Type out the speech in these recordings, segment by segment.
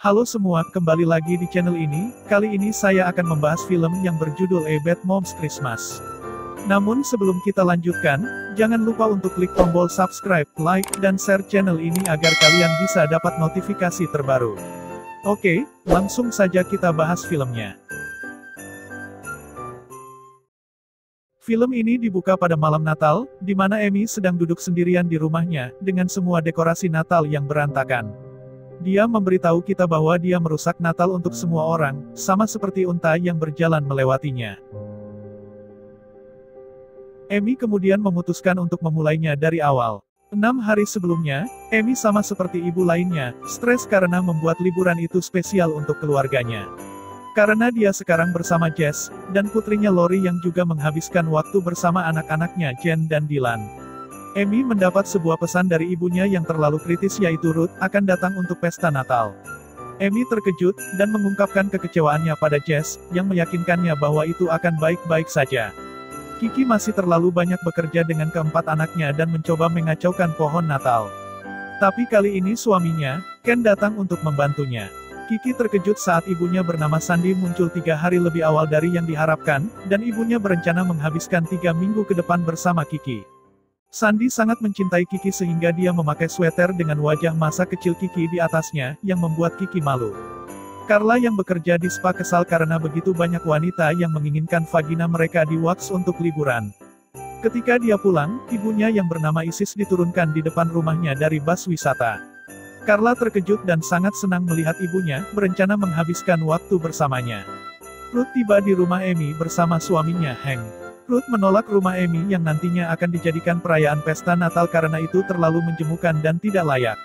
Halo semua, kembali lagi di channel ini. Kali ini saya akan membahas film yang berjudul A Bad Moms Christmas. Namun sebelum kita lanjutkan, jangan lupa untuk klik tombol subscribe, like, dan share channel ini agar kalian bisa dapat notifikasi terbaru. Oke, langsung saja kita bahas filmnya. Film ini dibuka pada malam Natal, di mana Amy sedang duduk sendirian di rumahnya, dengan semua dekorasi Natal yang berantakan. Dia memberitahu kita bahwa dia merusak Natal untuk semua orang, sama seperti unta yang berjalan melewatinya. Amy kemudian memutuskan untuk memulainya dari awal. 6 hari sebelumnya, Amy sama seperti ibu lainnya, stres karena membuat liburan itu spesial untuk keluarganya. Karena dia sekarang bersama Jess, dan putrinya Lori yang juga menghabiskan waktu bersama anak-anaknya Jen dan Dylan. Amy mendapat sebuah pesan dari ibunya yang terlalu kritis yaitu Ruth akan datang untuk pesta Natal. Amy terkejut, dan mengungkapkan kekecewaannya pada Jess, yang meyakinkannya bahwa itu akan baik-baik saja. Kiki masih terlalu banyak bekerja dengan keempat anaknya dan mencoba mengacaukan pohon Natal. Tapi kali ini suaminya, Ken datang untuk membantunya. Kiki terkejut saat ibunya bernama Sandy muncul 3 hari lebih awal dari yang diharapkan, dan ibunya berencana menghabiskan 3 minggu ke depan bersama Kiki. Sandy sangat mencintai Kiki sehingga dia memakai sweater dengan wajah masa kecil Kiki di atasnya, yang membuat Kiki malu. Carla yang bekerja di spa kesal karena begitu banyak wanita yang menginginkan vagina mereka di wax untuk liburan. Ketika dia pulang, ibunya yang bernama Isis diturunkan di depan rumahnya dari bus wisata. Carla terkejut dan sangat senang melihat ibunya, berencana menghabiskan waktu bersamanya. Ruth tiba di rumah Amy bersama suaminya, Hank. Ruth menolak rumah Amy yang nantinya akan dijadikan perayaan pesta Natal karena itu terlalu menjemukan dan tidak layak.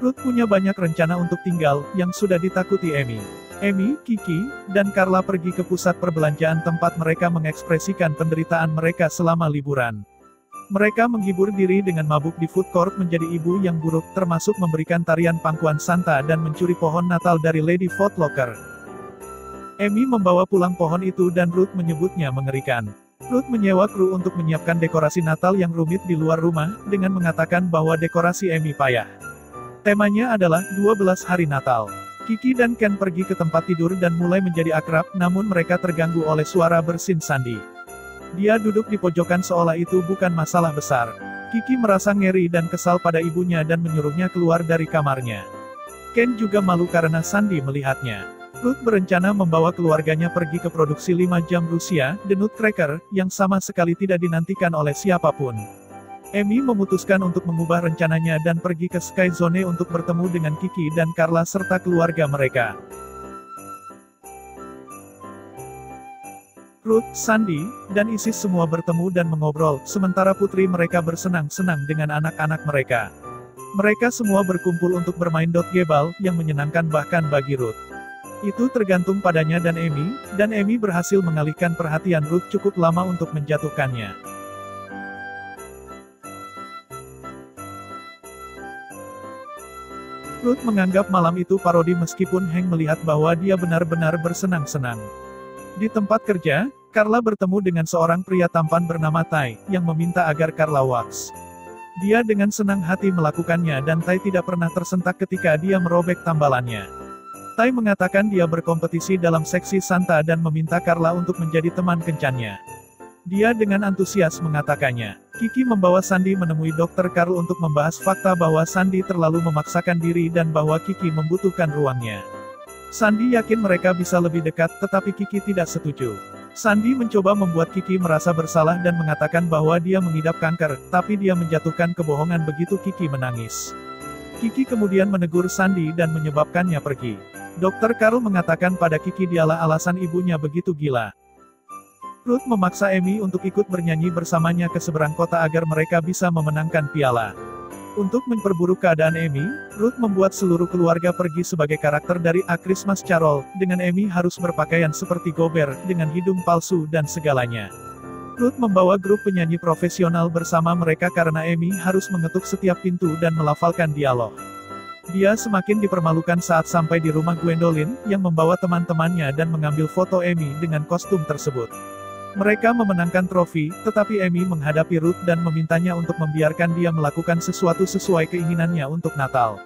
Ruth punya banyak rencana untuk tinggal, yang sudah ditakuti Amy. Amy, Kiki, dan Carla pergi ke pusat perbelanjaan tempat mereka mengekspresikan penderitaan mereka selama liburan. Mereka menghibur diri dengan mabuk di food court menjadi ibu yang buruk, termasuk memberikan tarian pangkuan Santa dan mencuri pohon Natal dari Lady Footlocker. Amy membawa pulang pohon itu dan Ruth menyebutnya mengerikan. Ruth menyewa kru untuk menyiapkan dekorasi Natal yang rumit di luar rumah, dengan mengatakan bahwa dekorasi Amy payah. Temanya adalah 12 hari Natal. Kiki dan Ken pergi ke tempat tidur dan mulai menjadi akrab, namun mereka terganggu oleh suara bersin Sandy. Dia duduk di pojokan seolah itu bukan masalah besar. Kiki merasa ngeri dan kesal pada ibunya dan menyuruhnya keluar dari kamarnya. Ken juga malu karena Sandy melihatnya. Ruth berencana membawa keluarganya pergi ke produksi 5 jam Rusia, The Nutcracker, yang sama sekali tidak dinantikan oleh siapapun. Amy memutuskan untuk mengubah rencananya dan pergi ke Sky Zone untuk bertemu dengan Kiki dan Carla serta keluarga mereka. Ruth, Sandy, dan Isis semua bertemu dan mengobrol, sementara putri mereka bersenang-senang dengan anak-anak mereka. Mereka semua berkumpul untuk bermain dodgeball, yang menyenangkan bahkan bagi Ruth. Itu tergantung padanya dan Amy berhasil mengalihkan perhatian Ruth cukup lama untuk menjatuhkannya. Ruth menganggap malam itu parodi meskipun Hank melihat bahwa dia benar-benar bersenang-senang. Di tempat kerja, Carla bertemu dengan seorang pria tampan bernama Ty, yang meminta agar Carla wax. Dia dengan senang hati melakukannya dan Ty tidak pernah tersentak ketika dia merobek tambalannya. Ty mengatakan dia berkompetisi dalam seksi Santa dan meminta Carla untuk menjadi teman kencannya. Dia dengan antusias mengatakannya. Kiki membawa Sandy menemui Dr. Carl untuk membahas fakta bahwa Sandy terlalu memaksakan diri dan bahwa Kiki membutuhkan ruangnya. Sandy yakin mereka bisa lebih dekat, tetapi Kiki tidak setuju. Sandy mencoba membuat Kiki merasa bersalah dan mengatakan bahwa dia mengidap kanker, tapi dia menjatuhkan kebohongan begitu Kiki menangis. Kiki kemudian menegur Sandy dan menyebabkannya pergi. Dr. Carl mengatakan pada Kiki dialah alasan ibunya begitu gila. Ruth memaksa Amy untuk ikut bernyanyi bersamanya ke seberang kota agar mereka bisa memenangkan piala. Untuk memperburuk keadaan Amy, Ruth membuat seluruh keluarga pergi sebagai karakter dari A Christmas Carol, dengan Amy harus berpakaian seperti Gober, dengan hidung palsu dan segalanya. Ruth membawa grup penyanyi profesional bersama mereka karena Amy harus mengetuk setiap pintu dan melafalkan dialog. Dia semakin dipermalukan saat sampai di rumah Gwendolyn, yang membawa teman-temannya dan mengambil foto Amy dengan kostum tersebut. Mereka memenangkan trofi, tetapi Amy menghadapi Ruth dan memintanya untuk membiarkan dia melakukan sesuatu sesuai keinginannya untuk Natal.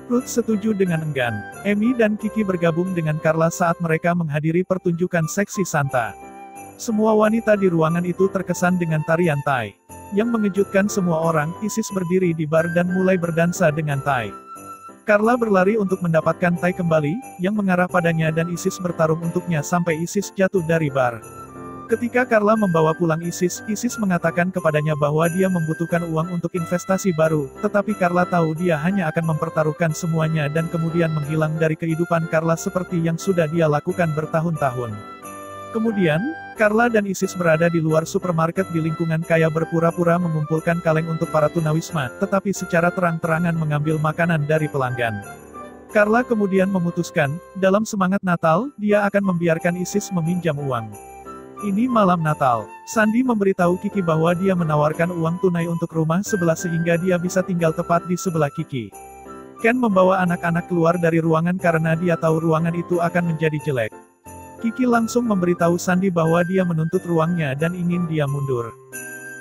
Ruth setuju dengan enggan. Amy dan Kiki bergabung dengan Carla saat mereka menghadiri pertunjukan seksi Santa. Semua wanita di ruangan itu terkesan dengan tarian Thai. Yang mengejutkan semua orang, Isis berdiri di bar dan mulai berdansa dengan Thai. Carla berlari untuk mendapatkan Thai kembali, yang mengarah padanya dan Isis bertarung untuknya sampai Isis jatuh dari bar. Ketika Carla membawa pulang Isis, Isis mengatakan kepadanya bahwa dia membutuhkan uang untuk investasi baru, tetapi Carla tahu dia hanya akan mempertaruhkan semuanya dan kemudian menghilang dari kehidupan Carla seperti yang sudah dia lakukan bertahun-tahun. Kemudian, Carla dan Isis berada di luar supermarket di lingkungan kaya berpura-pura mengumpulkan kaleng untuk para tunawisma, tetapi secara terang-terangan mengambil makanan dari pelanggan. Carla kemudian memutuskan, dalam semangat Natal, dia akan membiarkan Isis meminjam uang. Ini malam Natal. Sandy memberitahu Kiki bahwa dia menawarkan uang tunai untuk rumah sebelah sehingga dia bisa tinggal tepat di sebelah Kiki. Ken membawa anak-anak keluar dari ruangan karena dia tahu ruangan itu akan menjadi jelek. Kiki langsung memberitahu Sandy bahwa dia menuntut ruangnya dan ingin dia mundur.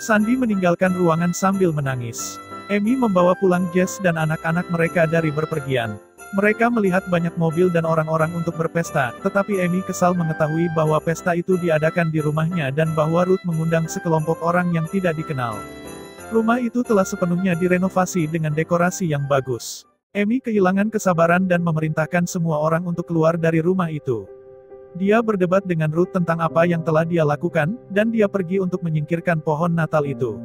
Sandy meninggalkan ruangan sambil menangis. Amy membawa pulang Jess dan anak-anak mereka dari berpergian. Mereka melihat banyak mobil dan orang-orang untuk berpesta, tetapi Amy kesal mengetahui bahwa pesta itu diadakan di rumahnya dan bahwa Ruth mengundang sekelompok orang yang tidak dikenal. Rumah itu telah sepenuhnya direnovasi dengan dekorasi yang bagus. Amy kehilangan kesabaran dan memerintahkan semua orang untuk keluar dari rumah itu. Dia berdebat dengan Ruth tentang apa yang telah dia lakukan, dan dia pergi untuk menyingkirkan pohon Natal itu.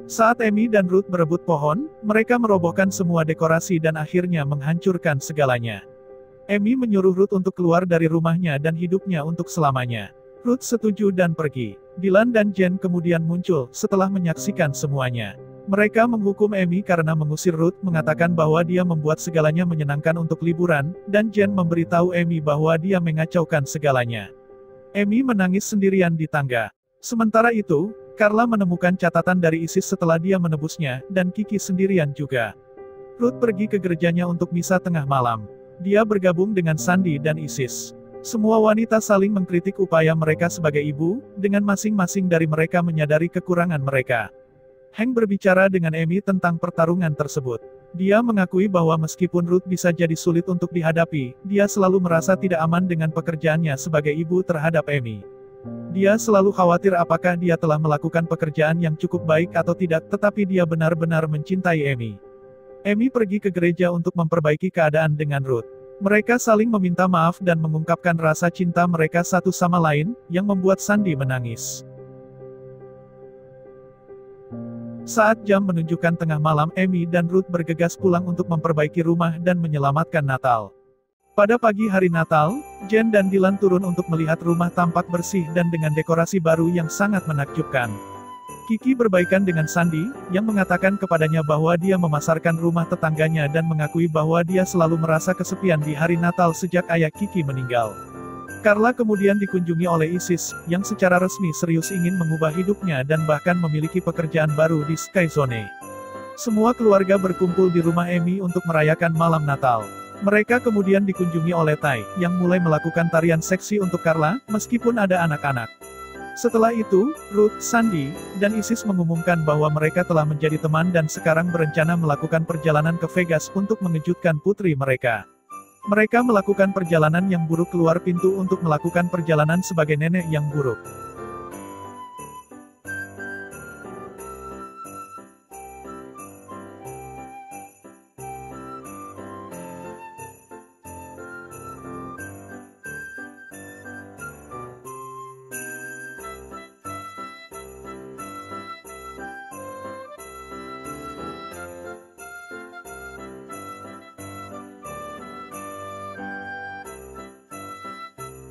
Saat Amy dan Ruth berebut pohon, mereka merobohkan semua dekorasi dan akhirnya menghancurkan segalanya. Amy menyuruh Ruth untuk keluar dari rumahnya dan hidupnya untuk selamanya. Ruth setuju dan pergi. Dylan dan Jen kemudian muncul, setelah menyaksikan semuanya. Mereka menghukum Amy karena mengusir Ruth, mengatakan bahwa dia membuat segalanya menyenangkan untuk liburan, dan Jen memberitahu Amy bahwa dia mengacaukan segalanya. Amy menangis sendirian di tangga. Sementara itu, Carla menemukan catatan dari Isis setelah dia menebusnya, dan Kiki sendirian juga. Ruth pergi ke gerejanya untuk misa tengah malam. Dia bergabung dengan Sandy dan Isis. Semua wanita saling mengkritik upaya mereka sebagai ibu, dengan masing-masing dari mereka menyadari kekurangan mereka. Hank berbicara dengan Amy tentang pertarungan tersebut. Dia mengakui bahwa meskipun Ruth bisa jadi sulit untuk dihadapi, dia selalu merasa tidak aman dengan pekerjaannya sebagai ibu terhadap Amy. Dia selalu khawatir apakah dia telah melakukan pekerjaan yang cukup baik atau tidak, tetapi dia benar-benar mencintai Amy. Amy pergi ke gereja untuk memperbaiki keadaan dengan Ruth. Mereka saling meminta maaf dan mengungkapkan rasa cinta mereka satu sama lain, yang membuat Sandy menangis. Saat jam menunjukkan tengah malam, Amy dan Ruth bergegas pulang untuk memperbaiki rumah dan menyelamatkan Natal. Pada pagi hari Natal, Jen dan Dylan turun untuk melihat rumah tampak bersih dan dengan dekorasi baru yang sangat menakjubkan. Kiki berbaikan dengan Sandy, yang mengatakan kepadanya bahwa dia memasarkan rumah tetangganya dan mengakui bahwa dia selalu merasa kesepian di hari Natal sejak ayah Kiki meninggal. Carla kemudian dikunjungi oleh Isis, yang secara resmi serius ingin mengubah hidupnya dan bahkan memiliki pekerjaan baru di Sky Zone. Semua keluarga berkumpul di rumah Amy untuk merayakan malam Natal. Mereka kemudian dikunjungi oleh Tai, yang mulai melakukan tarian seksi untuk Carla, meskipun ada anak-anak. Setelah itu, Ruth, Sandy, dan Isis mengumumkan bahwa mereka telah menjadi teman dan sekarang berencana melakukan perjalanan ke Vegas untuk mengejutkan putri mereka. Mereka melakukan perjalanan yang buruk keluar pintu untuk melakukan perjalanan sebagai nenek yang buruk.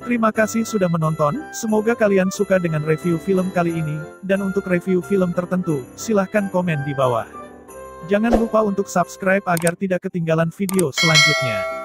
Terima kasih sudah menonton, semoga kalian suka dengan review film kali ini, dan untuk review film tertentu, silahkan komen di bawah. Jangan lupa untuk subscribe agar tidak ketinggalan video selanjutnya.